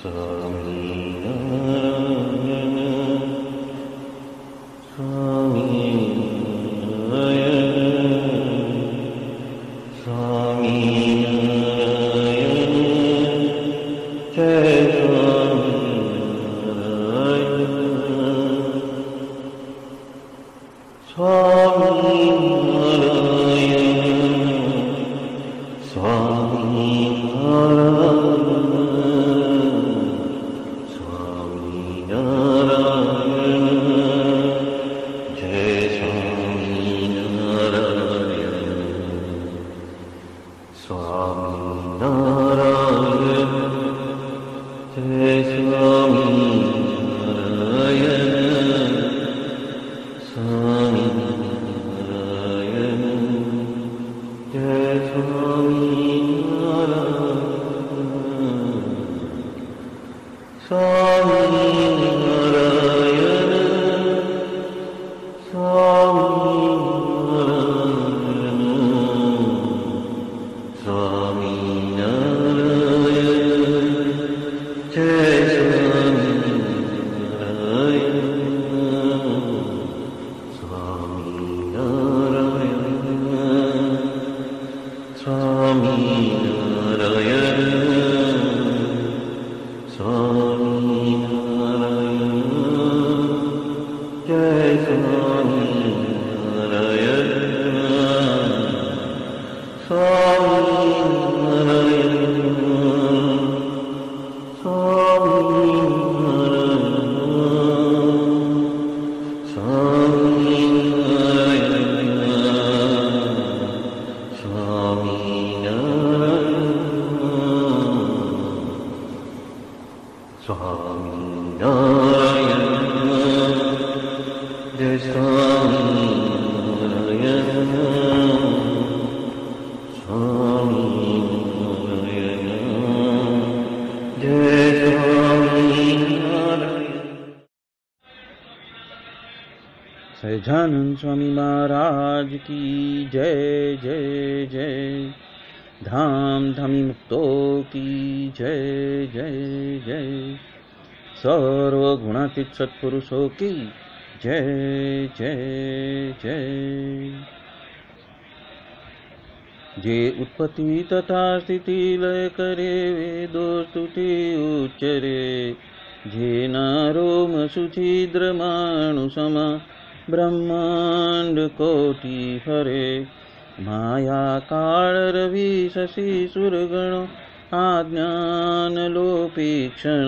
स्वामीनारायण स्वामीनारायण स्वामीनारायण जय स्वामीनारायण स्वामीनारायण स्वामीनारायण जय स्वामीनारायण स्वामीनारायण जय स्वामीनारायण स्वामीनारायण जय स्वामीनारायण स्वामीनारायण स्वामीनारायण स्वामीनारायण जय स्वामीनारायण स्वामीनारायण स्वामीनारायण जय स्वामीनारायण स्वामीनारायण स्वामीनारायण जय स्वामीनारायण स्वामीनारायण जय स्वामीनारायण। सहजानंद स्वामी महाराज की जय जय जय। धाम धामी मुक्तो की जय जय जय। सर्वगुणातीत सत्पुरुषों की जय जय जय। जे उत्पत्ति तथा स्थिति लय करे वेदो स्तुति उच्चरे। जे नारोम सुछिद्र मानुषम ब्रह्मांड कोटि हरे। माया काल रवि शशि सुरगण आज्ञान लोपीक्षण।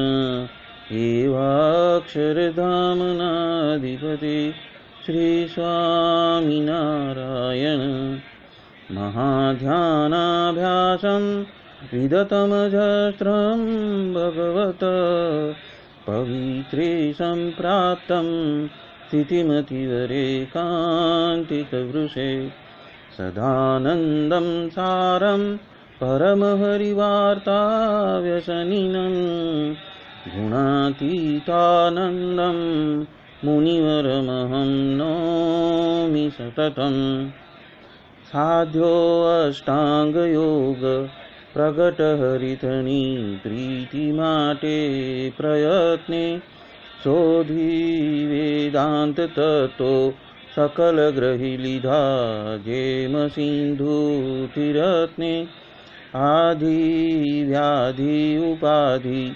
एवाक्षरधामनाधिपति श्री स्वामीनारायण। महाध्यानाभ्यासं विदतमजस्त्रं भगवत पवित्रे सम्प्राप्तं स्थितिमतिवरेकान्तिकवृषे। सदानन्दं सारं परमहरिवार्ताव्यसनिनं। गुणातीतानन्दं मुनिवरमहं नौमि सततं। साध्यो अष्टांगयोग प्रगट हरितनी प्रीति माटे प्रयत्ने। शोधी वेदांत तत्व सकल ग्रही लिधा जेम सिंधु तिरत्ने। आदि व्याधि उपाधि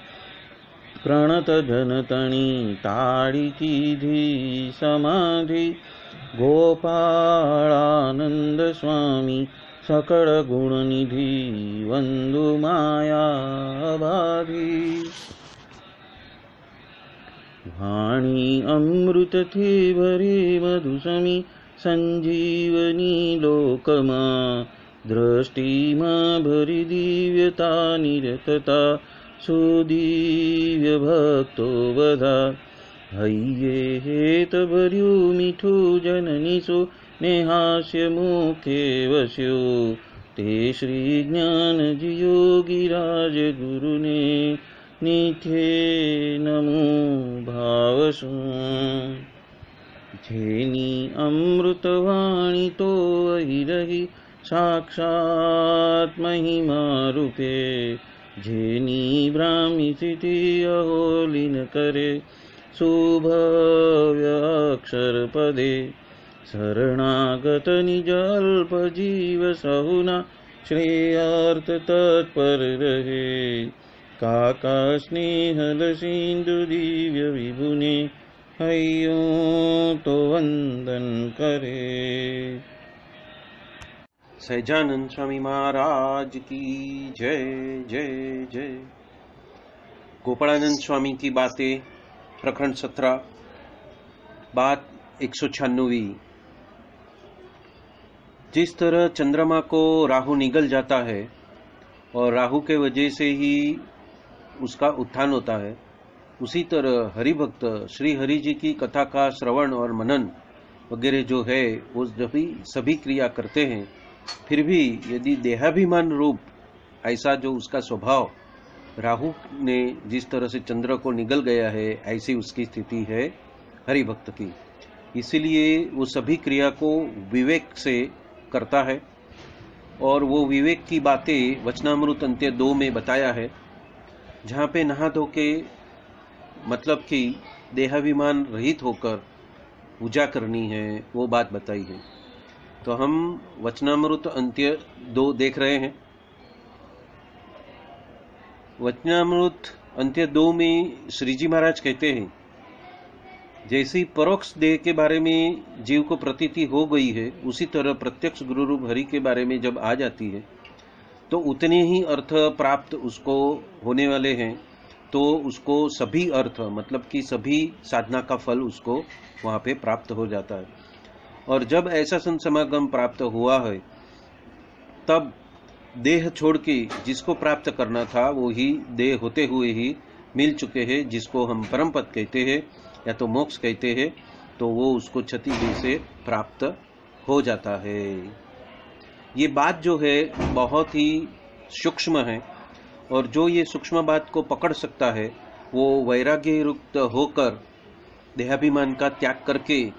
प्रणत जनतणी ताड़ी कीधी समाधि। गोपालानंद स्वामी सकल गुण निधि वंदु माया बाधी। वाणी अमृत थी भरी मधुसमी संजीवनी लोकमा। दृष्टि मां भरी दिव्यता निरतता सुदिव्य भक्तो बधा। हय्ये हेत भर्यु मिठू जननी सो नेहास्य मुखे वस्यो। ते श्री ज्ञान जी योगिराज गुरुने निथे नमो भावसु। जेनी अमृतवाणी तो वही रही साक्षात महिमा रूपे। जेनी ब्राह्मी स्थिति अहोलिन करे शुभव्य अक्षर पदे शरणागत निज अल्प जीव सहुना श्रेयार्थ तत्पर रहे काका स्नेहद सिंधु दिव्य विभुने हयो तो वंदन करे। सहजानंद स्वामी महाराज की जय जय जय। गोपालानंद स्वामी की बातें प्रकरण 17 बात 196। जिस तरह चंद्रमा को राहु निगल जाता है और राहु के वजह से ही उसका उत्थान होता है, उसी तरह हरिभक्त श्री हरि जी की कथा का श्रवण और मनन वगैरह जो है वो जब भी सभी क्रिया करते हैं, फिर भी यदि देहाभिमान रूप ऐसा जो उसका स्वभाव राहु ने जिस तरह से चंद्र को निगल गया है, ऐसी उसकी स्थिति है हरिभक्त की। इसीलिए वो सभी क्रिया को विवेक से करता है और वो विवेक की बातें वचनामृत अंत्य 2 में बताया है, जहाँ पे नहा धो के मतलब कि देहाभिमान रहित होकर पूजा करनी है, वो बात बताई है। तो हम वचनामृत अंत्य 2 देख रहे हैं। वचनामृत अंत्य 2 में श्री जी महाराज कहते हैं, जैसी परोक्ष देह के बारे में जीव को प्रतीति हो गई है, उसी तरह प्रत्यक्ष गुरु रूप हरि के बारे में जब आ जाती है तो उतने ही अर्थ प्राप्त उसको होने वाले हैं। तो उसको सभी अर्थ मतलब कि सभी साधना का फल उसको वहाँ पे प्राप्त हो जाता है। और जब ऐसा संत समागम प्राप्त हुआ है, तब देह छोड़ के जिसको प्राप्त करना था वो ही देह होते हुए ही मिल चुके हैं, जिसको हम परम पद कहते हैं या तो मोक्ष कहते हैं, तो वो उसको क्षति से प्राप्त हो जाता है। ये बात जो है बहुत ही सूक्ष्म है, और जो ये सूक्ष्म बात को पकड़ सकता है वो वैराग्य युक्त होकर देहाभिमान का त्याग करके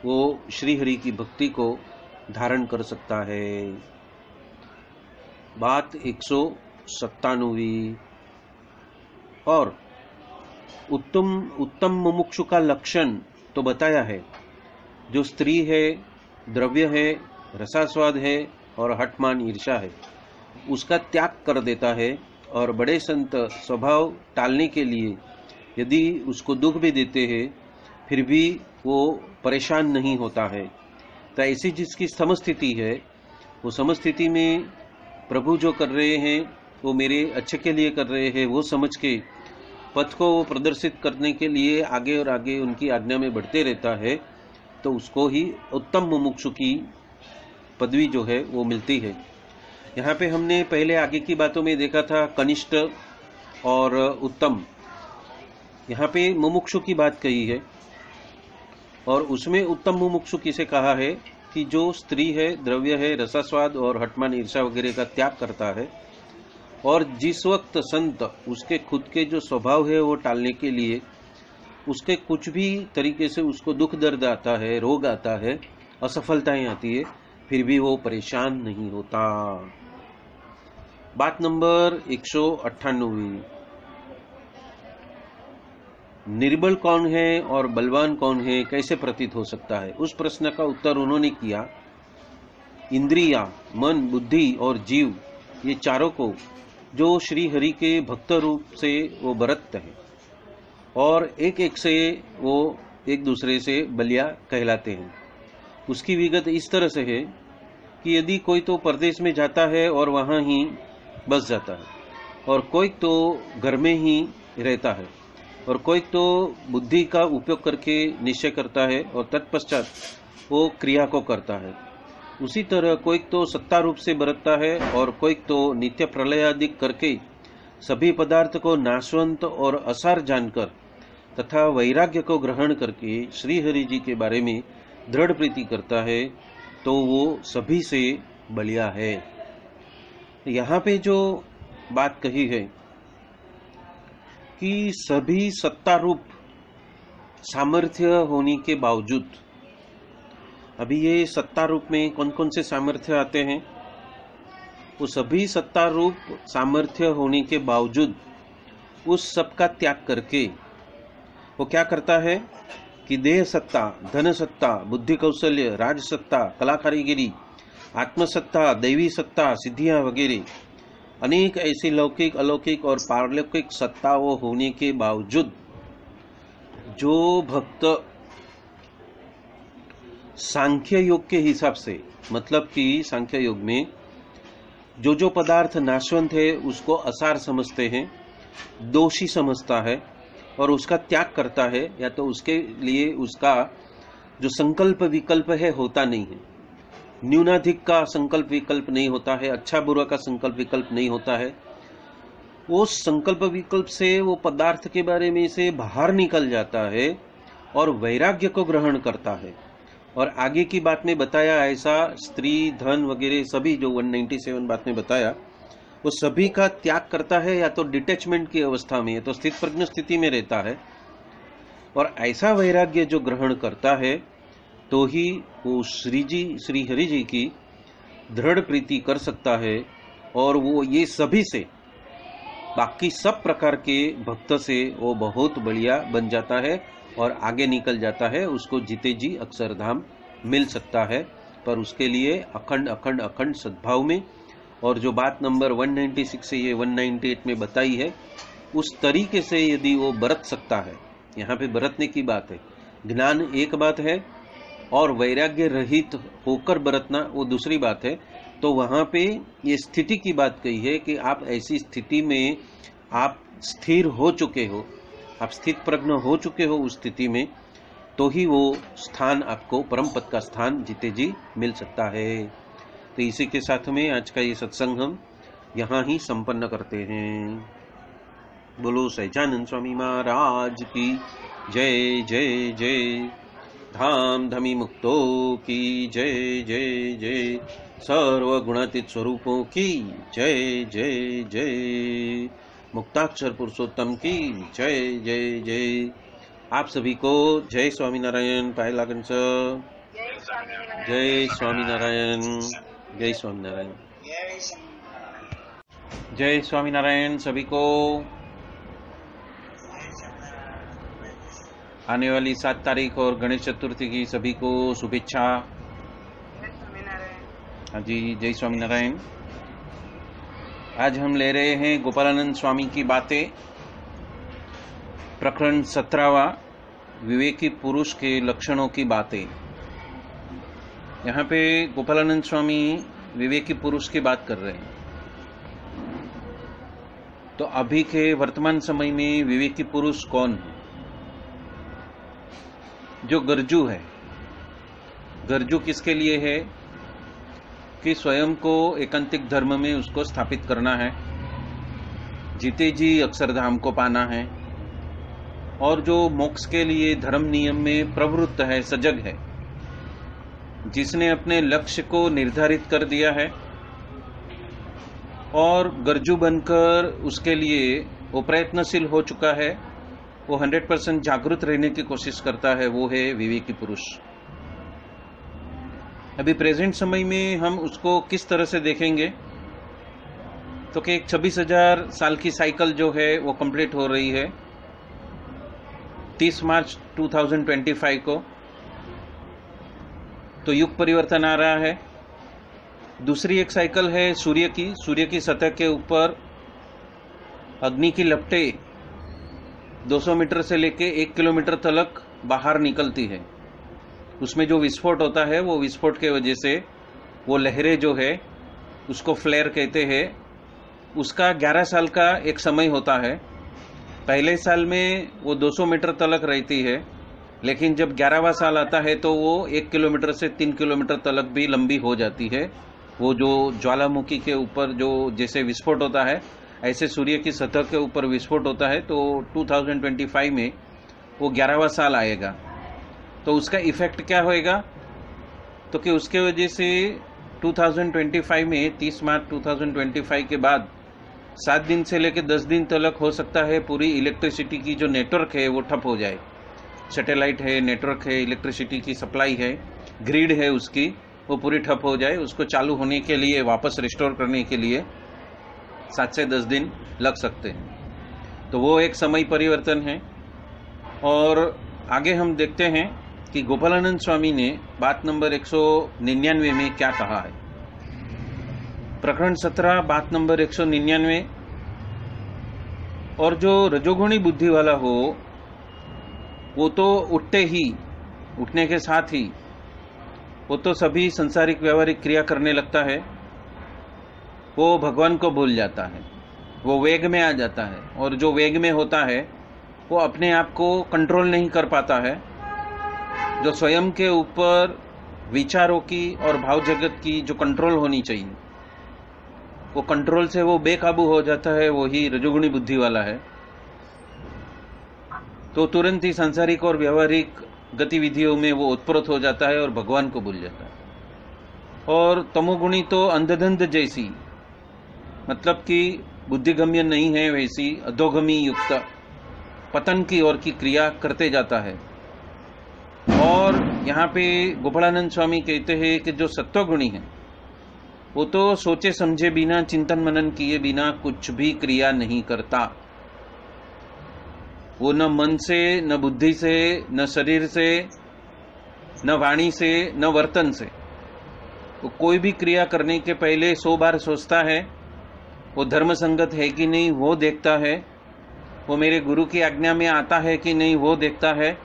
वो श्री हरि की भक्ति को धारण कर सकता है। बात 197। और उत्तम मुमुक्षु का लक्षण तो बताया है, जो स्त्री है, द्रव्य है, रसास्वाद है और हठमान ईर्षा है, उसका त्याग कर देता है। और बड़े संत स्वभाव टालने के लिए यदि उसको दुख भी देते हैं, फिर भी वो परेशान नहीं होता है। तो ऐसी जिसकी समस्थिति है, वो समस्थिति में प्रभु जो कर रहे हैं वो मेरे अच्छे के लिए कर रहे हैं, वो समझ के पथ को प्रदर्शित करने के लिए आगे और आगे उनकी आज्ञा में बढ़ते रहता है, तो उसको ही उत्तम मुमुक्षु की पदवी जो है वो मिलती है। यहाँ पे हमने पहले आगे की बातों में देखा था कनिष्ठ और उत्तम। यहाँ पे मुमुक्षु की बात कही है, और उसमें उत्तम मुमुक्षु किसे कहा है कि जो स्त्री है, द्रव्य है, रसास्वाद और हठमान ईर्षा वगैरह का त्याग करता है, और जिस वक्त संत उसके खुद के जो स्वभाव है वो टालने के लिए उसके कुछ भी तरीके से उसको दुख दर्द आता है, रोग आता है, असफलताएं आती है, फिर भी वो परेशान नहीं होता। बात नंबर 198। निर्बल कौन है और बलवान कौन है, कैसे प्रतीत हो सकता है? उस प्रश्न का उत्तर उन्होंने किया, इंद्रिया, मन, बुद्धि और जीव, ये चारों को जो श्री हरि के भक्त रूप से वो बरतते हैं और एक एक से वो एक दूसरे से बलिया कहलाते हैं। उसकी विगत इस तरह से है कि यदि कोई तो परदेश में जाता है और वहाँ ही बस जाता है, और कोई तो घर में ही रहता है, और कोई तो बुद्धि का उपयोग करके निश्चय करता है और तत्पश्चात वो क्रिया को करता है। उसी तरह कोई तो सत्ता रूप से बरतता है और कोई तो नित्य प्रलयादिक करके सभी पदार्थ को नाशवंत और असार जानकर तथा वैराग्य को ग्रहण करके श्री हरि जी के बारे में दृढ़ प्रीति करता है, तो वो सभी से बलिया है। यहाँ पे जो बात कही है कि सभी सत्ता रूप सामर्थ्य होने के बावजूद, अभी ये सत्ता रूप में कौन कौन से सामर्थ्य आते हैं? वो सभी सत्ता रूप सामर्थ्य होने के बावजूद उस सब का त्याग करके वो क्या करता है कि देह सत्ता, धन सत्ता, बुद्धि कौशल्य, राज सत्ता, कला कारीगिरी, आत्मसत्ता, दैवी सत्ता, सिद्धियां वगैरह अनेक ऐसी लौकिक, अलौकिक और पारलौकिक सत्ताओं होने के बावजूद जो भक्त सांख्य योग के हिसाब से, मतलब कि सांख्य योग में जो पदार्थ नाशवंत है उसको असार समझते हैं, दोषी समझता है और उसका त्याग करता है, या तो उसके लिए उसका जो संकल्प विकल्प है होता नहीं है, न्यूनाधिक का संकल्प विकल्प नहीं होता है, अच्छा बुरा का संकल्प विकल्प नहीं होता है, वो संकल्प विकल्प से वो पदार्थ के बारे में से बाहर निकल जाता है और वैराग्य को ग्रहण करता है। और आगे की बात में बताया ऐसा स्त्री, धन वगैरह सभी जो 197 बात में बताया वो सभी का त्याग करता है, या तो डिटैचमेंट की अवस्था में, तो स्थित प्रज्ञ स्थिति में रहता है। और ऐसा वैराग्य जो ग्रहण करता है तो ही वो श्री हरि जी की दृढ़ प्रीति कर सकता है, और वो ये सभी से बाकी सब प्रकार के भक्त से वो बहुत बढ़िया बन जाता है और आगे निकल जाता है, उसको जीते जी अक्षरधाम मिल सकता है। पर उसके लिए अखंड अखंड अखंड सद्भाव में, और जो बात नंबर 196 से ये 198 में बताई है उस तरीके से यदि वो बरत सकता है, यहाँ पे बरतने की बात है, ज्ञान एक बात है और वैराग्य रहित होकर बरतना वो दूसरी बात है। तो वहां पे ये स्थिति की बात कही है कि आप ऐसी स्थिति में आप स्थिर हो चुके हो, आप स्थित प्रज्ञ हो चुके हो, उस स्थिति में तो ही वो स्थान आपको परम पद का स्थान जीते जी मिल सकता है। तो इसी के साथ में आज का ये सत्संग हम यहाँ ही संपन्न करते हैं। बोलो सहजानंद स्वामी महाराज की जय जय जय। धाम धमी मुक्तो की जय जय जय। सर्वगुणातीत स्वरूपों की जय जय जय। मुक्ताक्षर पुरुषोत्तम की जय जय जय। आप सभी को जय स्वामीनारायण। पाए लागन सर। जय स्वामीनारायण। जय स्वामीनारायण। जय स्वामीनारायण सभी को। आने वाली 7 तारीख और गणेश चतुर्थी की सभी को शुभेच्छा। हाँ जी, जय स्वामीनारायण। आज हम ले रहे हैं गोपालानंद स्वामी की बातें, प्रकरण 17वां, विवेकी पुरुष के लक्षणों की बातें। यहाँ पे गोपालानंद स्वामी विवेकी पुरुष की बात कर रहे हैं। तो अभी के वर्तमान समय में विवेकी पुरुष कौन है? जो गरजू है। गरजू किसके लिए है? कि स्वयं को एकांतिक धर्म में उसको स्थापित करना है, जीते जी अक्षरधाम को पाना है, और जो मोक्ष के लिए धर्म नियम में प्रवृत्त है, सजग है, जिसने अपने लक्ष्य को निर्धारित कर दिया है और गरजू बनकर उसके लिए वो प्रयत्नशील हो चुका है, वो 100% जागृत रहने की कोशिश करता है, वो है विवेकी पुरुष। अभी प्रेजेंट समय में हम उसको किस तरह से देखेंगे? तो कि 26,000 साल की साइकिल जो है वो कंप्लीट हो रही है 30 मार्च 2025 को। तो युग परिवर्तन आ रहा है। दूसरी एक साइकिल है सूर्य की सतह के ऊपर अग्नि की लपटें 200 मीटर से लेके 1 किलोमीटर तक बाहर निकलती है। उसमें जो विस्फोट होता है, वो विस्फोट के वजह से वो लहरें जो है उसको फ्लेयर कहते हैं। उसका 11 साल का एक समय होता है। पहले साल में वो 200 मीटर तक रहती है, लेकिन जब 11वां साल आता है तो वो 1 किलोमीटर से 3 किलोमीटर तक भी लंबी हो जाती है। वो जो ज्वालामुखी के ऊपर जो जैसे विस्फोट होता है, ऐसे सूर्य की सतह के ऊपर विस्फोट होता है। तो 2025 में वो 11वां साल आएगा। तो उसका इफेक्ट क्या होएगा? तो कि उसके वजह से 2025 में 30 मार्च 2025 के बाद 7 दिन से लेकर 10 दिन तक हो सकता है पूरी इलेक्ट्रिसिटी की जो नेटवर्क है वो ठप हो जाए। सैटेलाइट है, नेटवर्क है, इलेक्ट्रिसिटी की सप्लाई है, ग्रिड है उसकी, वो पूरी ठप हो जाए, उसको चालू होने के लिए, वापस रिस्टोर करने के लिए 7 से 10 दिन लग सकते हैं। तो वो एक समय परिवर्तन है। और आगे हम देखते हैं कि गोपालानंद स्वामी ने बात नंबर 199 में क्या कहा है। प्रकरण 17 बात नंबर 199। और जो रजोगुणी बुद्धि वाला हो वो तो उठने के साथ ही वो तो सभी संसारिक व्यवहारिक क्रिया करने लगता है, वो भगवान को भूल जाता है, वो वेग में आ जाता है। और जो वेग में होता है वो अपने आप को कंट्रोल नहीं कर पाता है। जो स्वयं के ऊपर विचारों की और भाव जगत की जो कंट्रोल होनी चाहिए, वो कंट्रोल से वो बेकाबू हो जाता है, वो ही रजोगुणी बुद्धि वाला है। तो तुरंत ही सांसारिक और व्यवहारिक गतिविधियों में वो उत्प्रोत हो जाता है और भगवान को भूल जाता है। और तमोगुणी तो अंधधंध जैसी, मतलब कि बुद्धिगम्य नहीं है, वैसी अधोगमी युक्त पतन की ओर की क्रिया करते जाता है। और यहाँ पे गोपालानंद स्वामी कहते हैं कि जो सत्वगुणी है वो तो सोचे समझे बिना, चिंतन मनन किए बिना कुछ भी क्रिया नहीं करता। वो न मन से, न बुद्धि से, न शरीर से, न वाणी से, न वर्तन से, वो कोई भी क्रिया करने के पहले 100 बार सोचता है, वो धर्म संगत है कि नहीं वो देखता है, वो मेरे गुरु की आज्ञा में आता है कि नहीं वो देखता है,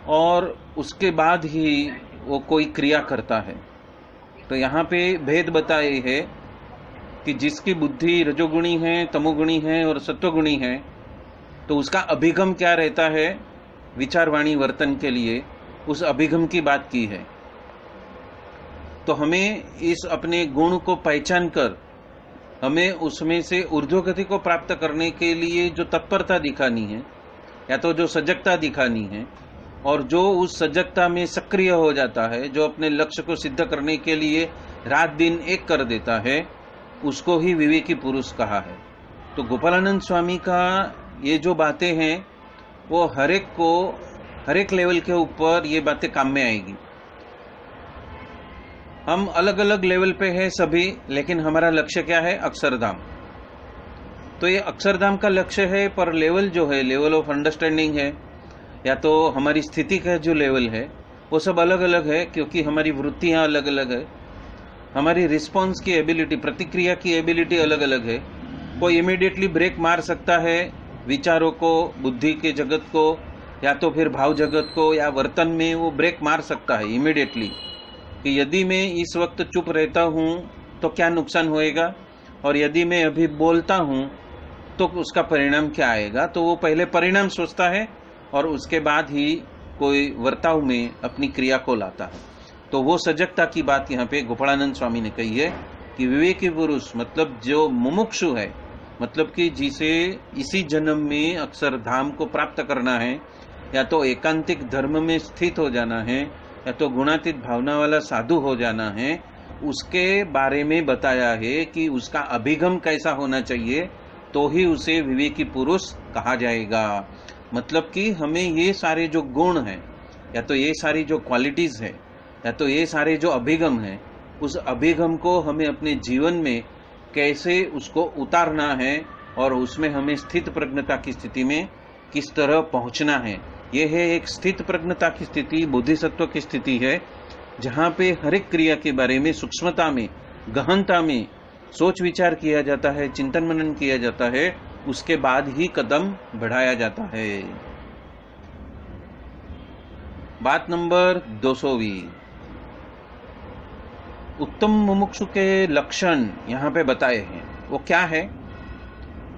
और उसके बाद ही वो कोई क्रिया करता है। तो यहाँ पे भेद बताए है कि जिसकी बुद्धि रजोगुणी है, तमोगुणी है और सत्वगुणी है, तो उसका अभिगम क्या रहता है विचार वाणी वर्तन के लिए, उस अभिगम की बात की है। तो हमें इस अपने गुण को पहचान कर हमें उसमें से ऊर्ध्वगति को प्राप्त करने के लिए जो तत्परता दिखानी है, या तो जो सजगता दिखानी है, और जो उस सजगता में सक्रिय हो जाता है, जो अपने लक्ष्य को सिद्ध करने के लिए रात दिन एक कर देता है, उसको ही विवेकी पुरुष कहा है। तो गोपालानंद स्वामी का ये जो बातें हैं वो हर एक लेवल के ऊपर ये बातें काम में आएगी। हम अलग अलग लेवल पे हैं सभी, लेकिन हमारा लक्ष्य क्या है? अक्षरधाम। तो ये अक्षरधाम का लक्ष्य है, पर लेवल जो है, लेवल ऑफ अंडरस्टैंडिंग है, या तो हमारी स्थिति का जो लेवल है, वो सब अलग अलग है, क्योंकि हमारी वृत्तियां अलग अलग है, हमारी रिस्पॉन्स की एबिलिटी, प्रतिक्रिया की एबिलिटी अलग अलग है। कोई इमीडिएटली ब्रेक मार सकता है विचारों को, बुद्धि के जगत को, या तो फिर भाव जगत को, या वर्तन में वो ब्रेक मार सकता है इमीडिएटली कि यदि मैं इस वक्त चुप रहता हूँ तो क्या नुकसान होएगा, और यदि मैं अभी बोलता हूँ तो उसका परिणाम क्या आएगा। तो वो पहले परिणाम सोचता है और उसके बाद ही कोई वर्ताव में अपनी क्रिया को लाता है। तो वो सजगता की बात यहाँ पे गोपालानंद स्वामी ने कही है कि विवेकी पुरुष मतलब जो मुमुक्षु है, मतलब कि जिसे इसी जन्म में अक्षरधाम को प्राप्त करना है, या तो एकांतिक धर्म में स्थित हो जाना है, या तो गुणातीत भावना वाला साधु हो जाना है, उसके बारे में बताया है कि उसका अभिगम कैसा होना चाहिए, तो ही उसे विवेकी पुरुष कहा जाएगा। मतलब कि हमें ये सारे जो गुण हैं, या तो ये सारी जो क्वालिटीज है, या तो ये सारे जो अभिगम है, उस अभिगम को हमें अपने जीवन में कैसे उसको उतारना है, और उसमें हमें स्थित प्रज्ञता की स्थिति में किस तरह पहुंचना है। यह है एक स्थित प्रज्ञता की स्थिति, बोधिसत्व की स्थिति है, जहाँ पे हर एक क्रिया के बारे में सूक्ष्मता में, गहनता में सोच विचार किया जाता है, चिंतन मनन किया जाता है, उसके बाद ही कदम बढ़ाया जाता है। बात नंबर 220, उत्तम मुमुक्षु के लक्षण यहाँ पे बताए हैं। वो क्या है?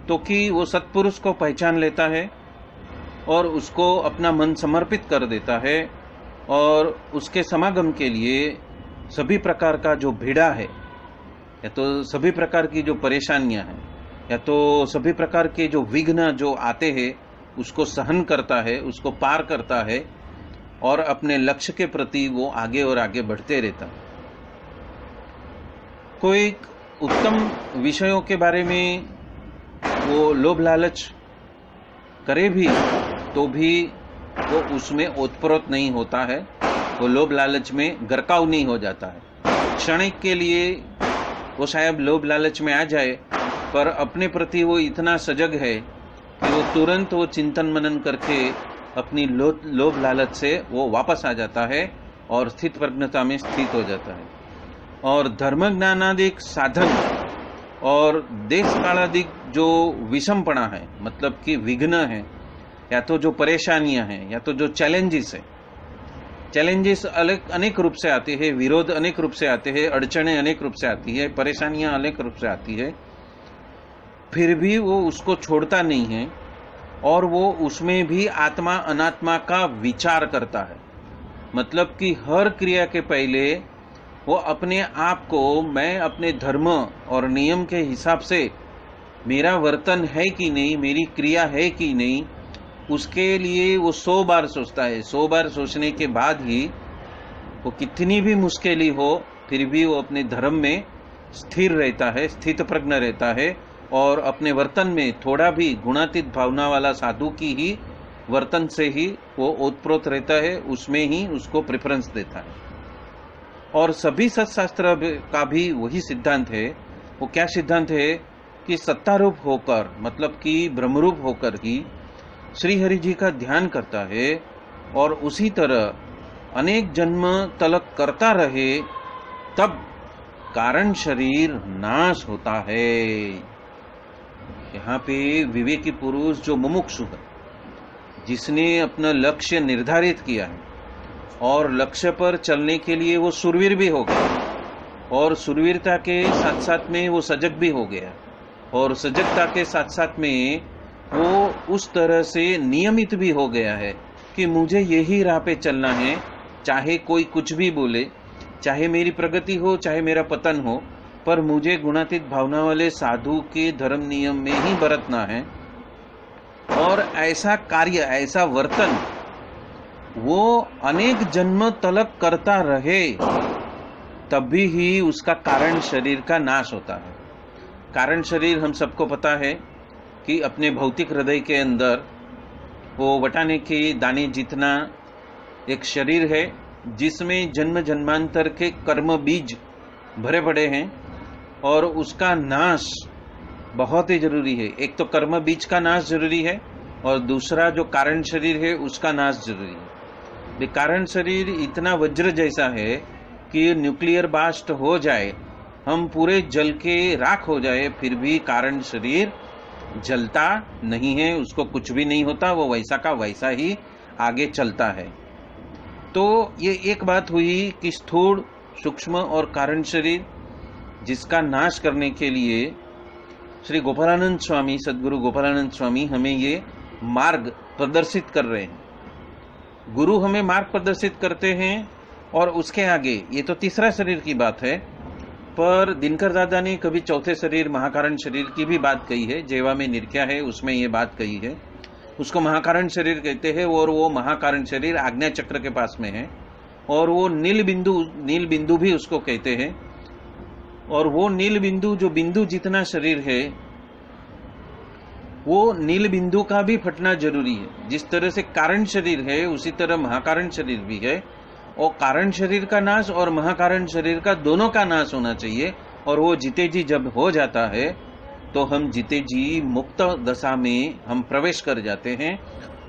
तो कि वो सत्पुरुष को पहचान लेता है और उसको अपना मन समर्पित कर देता है, और उसके समागम के लिए सभी प्रकार का जो भीड़ा है, या तो सभी प्रकार की जो परेशानियां हैं, या तो सभी प्रकार के जो विघ्न जो आते हैं, उसको सहन करता है, उसको पार करता है, और अपने लक्ष्य के प्रति वो आगे और आगे बढ़ते रहता है। कोई उत्तम विषयों के बारे में वो लोभ लालच करे भी तो भी वो उसमें ओतप्रोत नहीं होता है, वो लोभ लालच में गरकाव नहीं हो जाता है। क्षणिक के लिए वो शायद लोभ लालच में आ जाए, पर अपने प्रति वो इतना सजग है कि वो तुरंत वो चिंतन मनन करके अपनी लोभ लालच से वो वापस आ जाता है और स्थित प्रज्ञता में स्थित हो जाता है। और धर्म ज्ञानादिक साधन और देश कालादिक जो विषमपणा है, मतलब कि विघ्न है, या तो जो परेशानियां हैं, या तो जो चैलेंजेस है, चैलेंजेस अनेक रूप से आते हैं, विरोध अनेक रूप से आते हैं, अड़चने अनेक रूप से आती है, परेशानियां अनेक रूप से आती है, फिर भी वो उसको छोड़ता नहीं है और वो उसमें भी आत्मा अनात्मा का विचार करता है। मतलब कि हर क्रिया के पहले वो अपने आप को, मैं अपने धर्म और नियम के हिसाब से मेरा वर्तन है कि नहीं, मेरी क्रिया है कि नहीं, उसके लिए वो 100 बार सोचता है। 100 बार सोचने के बाद ही वो कितनी भी मुश्किल हो फिर भी वो अपने धर्म में स्थिर रहता है, स्थित प्रज्ञ रहता है और अपने वर्तन में थोड़ा भी गुणातीत भावना वाला साधु की ही वर्तन से ही वो ओतप्रोत रहता है, उसमें ही उसको प्रेफरेंस देता है। और सभी सत्शास्त्र का भी वही सिद्धांत है। वो क्या सिद्धांत है कि सत्तारूप होकर, मतलब कि ब्रह्मरूप होकर ही श्री हरि जी का ध्यान करता है और उसी तरह अनेक जन्म तलक करता रहे, तब कारण शरीर नाश होता है। यहाँ पे विवेकी पुरुष जो मुमुक्षु है, जिसने अपना लक्ष्य निर्धारित किया है और लक्ष्य पर चलने के लिए वो सुरवीर भी हो गया और सुरवीरता के साथ साथ में वो सजग भी हो गया और सजगता के साथ साथ में वो उस तरह से नियमित भी हो गया है कि मुझे यही राह पे चलना है, चाहे कोई कुछ भी बोले, चाहे मेरी प्रगति हो चाहे मेरा पतन हो, पर मुझे गुणातीत भावना वाले साधु के धर्म नियम में ही बरतना है। और ऐसा कार्य, ऐसा वर्तन वो अनेक जन्म तलक करता रहे, तभी ही उसका कारण शरीर का नाश होता है। कारण शरीर हम सबको पता है कि अपने भौतिक हृदय के अंदर वो वटाने के दाने जितना एक शरीर है, जिसमें जन्म जन्मांतर के कर्म बीज भरे पड़े हैं और उसका नाश बहुत ही जरूरी है। एक तो कर्म बीज का नाश जरूरी है और दूसरा जो कारण शरीर है उसका नाश जरूरी है। कारण शरीर इतना वज्र जैसा है कि न्यूक्लियर बास्ट हो जाए, हम पूरे जल के राख हो जाए, फिर भी कारण शरीर जलता नहीं है, उसको कुछ भी नहीं होता, वो वैसा का वैसा ही आगे चलता है। तो ये एक बात हुई कि स्थूल, सूक्ष्म और कारण शरीर, जिसका नाश करने के लिए श्री गोपालानंद स्वामी, सदगुरु गोपालानंद स्वामी हमें ये मार्ग प्रदर्शित कर रहे हैं। गुरु हमें मार्ग प्रदर्शित करते हैं और उसके आगे, ये तो तीसरा शरीर की बात है, पर दिनकर दादा ने कभी चौथे शरीर महाकारण शरीर की भी बात कही है। जेवा में निर्ख्या है, उसमें ये बात कही है। उसको महाकारण शरीर कहते हैं और वो महाकारण शरीर आज्ञा चक्र के पास में है और वो नील बिंदु भी उसको कहते हैं। और वो नील बिंदु, जो बिंदु जितना शरीर है, वो नील बिंदु का भी फटना जरूरी है। जिस तरह से कारण शरीर है उसी तरह महाकारण शरीर भी है और कारण शरीर का नाश और महाकारण शरीर का दोनों का नाश होना चाहिए। और वो जीते जी जब हो जाता है तो हम जीते जी मुक्त दशा में हम प्रवेश कर जाते हैं।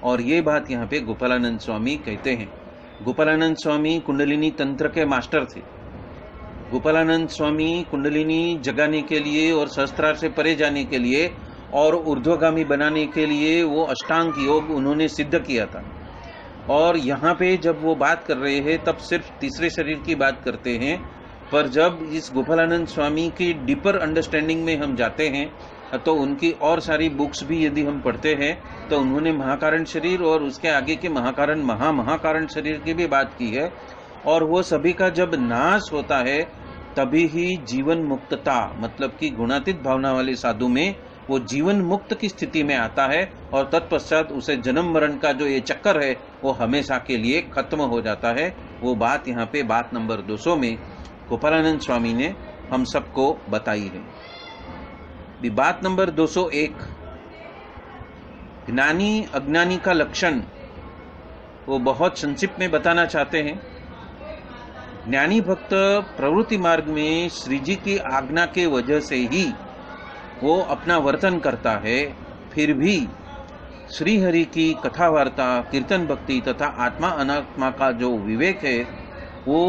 और ये बात यहाँ पे गोपालानंद स्वामी कहते हैं। गोपालानंद स्वामी कुंडलिनी तंत्र के मास्टर थे। गोपालानंद स्वामी कुंडलिनी जगाने के लिए और सहस्त्रार से परे जाने के लिए और ऊर्ध्वगामी बनाने के लिए वो अष्टांग योग उन्होंने सिद्ध किया था। और यहाँ पे जब वो बात कर रहे हैं तब सिर्फ तीसरे शरीर की बात करते हैं, पर जब इस गोपालानंद स्वामी की डीपर अंडरस्टैंडिंग में हम जाते हैं तो उनकी और सारी बुक्स भी यदि हम पढ़ते हैं तो उन्होंने महाकारण शरीर और उसके आगे के महाकारण शरीर की भी बात की है। और वो सभी का जब नाश होता है तभी ही जीवन मुक्तता, मतलब कि गुणातीत भावना वाले साधु में वो जीवन मुक्त की स्थिति में आता है और तत्पश्चात उसे जन्म मरण का जो ये चक्कर है वो हमेशा के लिए खत्म हो जाता है। वो बात यहाँ पे बात नंबर 200 में गोपालानंद स्वामी ने हम सबको बताई है। बात नंबर 201, ज्ञानी अज्ञानी का लक्षण वो बहुत संक्षिप्त में बताना चाहते हैं। ज्ञानी भक्त प्रवृत्ति मार्ग में श्री जी की आज्ञा के वजह से ही वो अपना वर्तन करता है, फिर भी श्री हरि की कथा वार्ता, कीर्तन भक्ति तथा आत्मा अनात्मा का जो विवेक है वो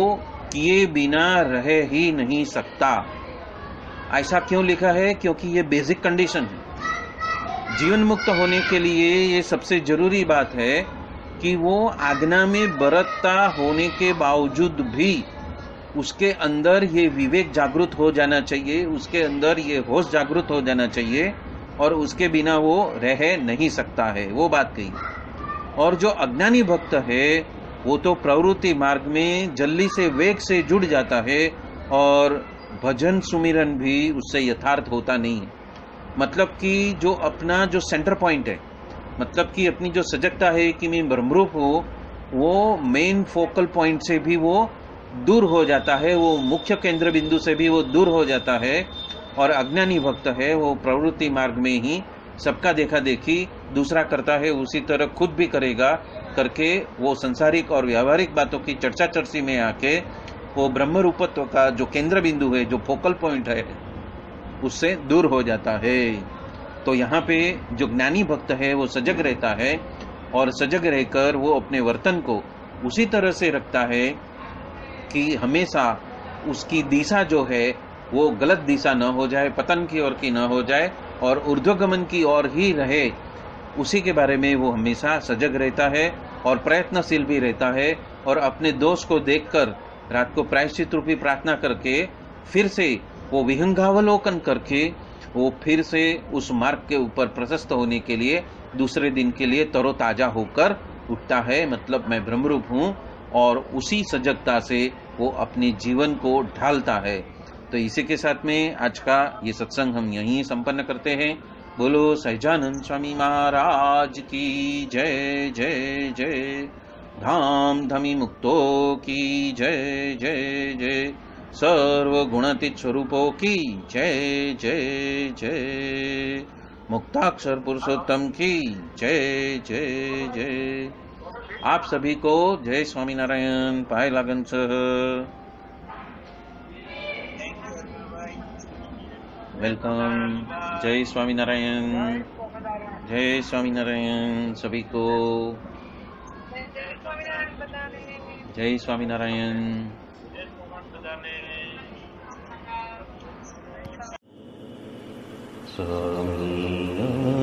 किए बिना रह ही नहीं सकता। ऐसा क्यों लिखा है? क्योंकि ये बेसिक कंडीशन है। जीवन मुक्त होने के लिए ये सबसे जरूरी बात है कि वो आज्ञा में बरतता होने के बावजूद भी उसके अंदर ये विवेक जागृत हो जाना चाहिए, उसके अंदर ये होश जागृत हो जाना चाहिए, और उसके बिना वो रह नहीं सकता है। वो बात कही। और जो अज्ञानी भक्त है वो तो प्रवृत्ति मार्ग में जल्दी से वेग से जुड़ जाता है और भजन सुमिरन भी उससे यथार्थ होता नहीं है। मतलब कि जो अपना जो सेंटर पॉइंट है, मतलब कि अपनी जो सजगता है कि मैं ब्रह्मरूप हूँ, वो मेन फोकल पॉइंट से भी वो दूर हो जाता है, वो मुख्य केंद्र बिंदु से भी वो दूर हो जाता है। और अज्ञानी भक्त है वो प्रवृत्ति मार्ग में ही सबका देखा देखी, दूसरा करता है उसी तरह खुद भी करेगा करके वो संसारिक और व्यावहारिक बातों की चर्चा चर्ची में आके वो ब्रह्म रूपत्व का जो केंद्र बिंदु है, जो फोकल पॉइंट है, उससे दूर हो जाता है। तो यहाँ पे जो ज्ञानी भक्त है वो सजग रहता है, और सजग रहकर वो अपने वर्तन को उसी तरह से रखता है कि हमेशा उसकी दिशा जो है वो गलत दिशा न हो जाए, पतन की ओर की न हो जाए, और ऊर्ध्वगमन की ओर ही रहे। उसी के बारे में वो हमेशा सजग रहता है और प्रयत्नशील भी रहता है, और अपने दोष को देखकर रात को प्रायश्चित रूपी प्रार्थना करके फिर से वो विहंगावलोकन करके वो फिर से उस मार्ग के ऊपर प्रशस्त होने के लिए दूसरे दिन के लिए तरोताजा होकर उठता है। मतलब मैं ब्रह्मरूप हूँ, और उसी सजगता से वो अपने जीवन को ढालता है। तो इसी के साथ में आज का ये सत्संग हम यहीं संपन्न करते हैं। बोलो सहजानंद स्वामी महाराज की जय जय जय। धाम धमी मुक्तो की जय जय जय। सर्व गुणातीत स्वरूपों की जय जय जय। मुक्ताक्षर पुरुषोत्तम की जय जय जय। आप सभी को जय स्वामीनारायण। पाय लागन सह। वेलकम। जय स्वामीनारायण। जय स्वामीनारायण सभी को। जय स्वामीनारायण। Swami Narayana.